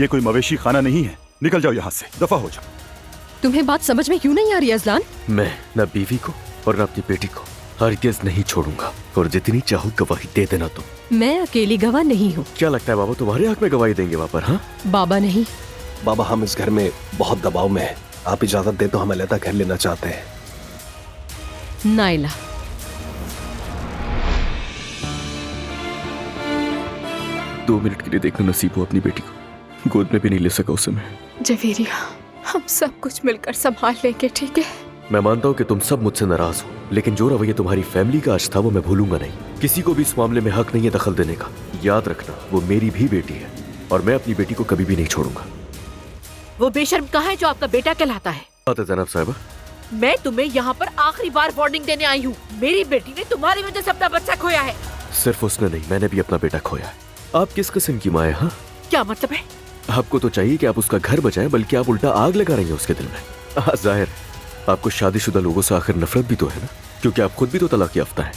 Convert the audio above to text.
ये कोई मवेशी खाना नहीं है। निकल जाओ यहाँ से, दफा हो जाओ। तुम्हें बात समझ में क्यों नहीं आ रही अजलान? मैं न बीवी को और न अपनी बेटी को हरगिज़ नहीं छोड़ूंगा, और जितनी चाहो गवाही दे देना तुम। मैं अकेली गवाह नहीं हूँ। क्या लगता है बाबा तुम्हारे हक में गवाही देंगे वहाँ पर? हाँ बाबा नहीं। बाबा, हम इस घर में बहुत दबाव में हैं। आप इजाजत दे तो हम अलग घर लेना चाहते हैं। नाइला, दो मिनट के लिए देखना नसीब हो अपनी बेटी को, गोद में भी नहीं ले सका उसे मैं। जवेरिया, हम सब कुछ मिलकर संभाल लेंगे, ठीक है? मैं मानता हूँ कि तुम सब मुझसे नाराज हो, लेकिन जो रवैया तुम्हारी फैमिली का आज था वो मैं भूलूंगा नहीं। किसी को भी इस मामले में हक नहीं है दखल देने का। याद रखना, वो मेरी भी बेटी है और मैं अपनी बेटी को कभी भी नहीं छोड़ूंगा। वो बेशर्म कहाँ है जो आपका बेटा कहलाता है? बात है जनाब साहिबा, मैं तुम्हें यहाँ पर आखिरी बार वार्निंग देने आई हूँ। मेरी बेटी ने तुम्हारी वजह से अपना बच्चा खोया है। सिर्फ उसने नहीं, मैंने भी अपना बेटा खोया है। आप किस किस्म की माँ है? हाँ, क्या मतलब है? आपको तो चाहिए कि आप उसका घर बचाएं, बल्कि आप उल्टा आग लगा रही हैं उसके दिल में। जाहिर आपको शादीशुदा लोगों से आखिर नफरत भी तो है ना, क्योंकि आप खुद भी तो तलाक याफ्ता है।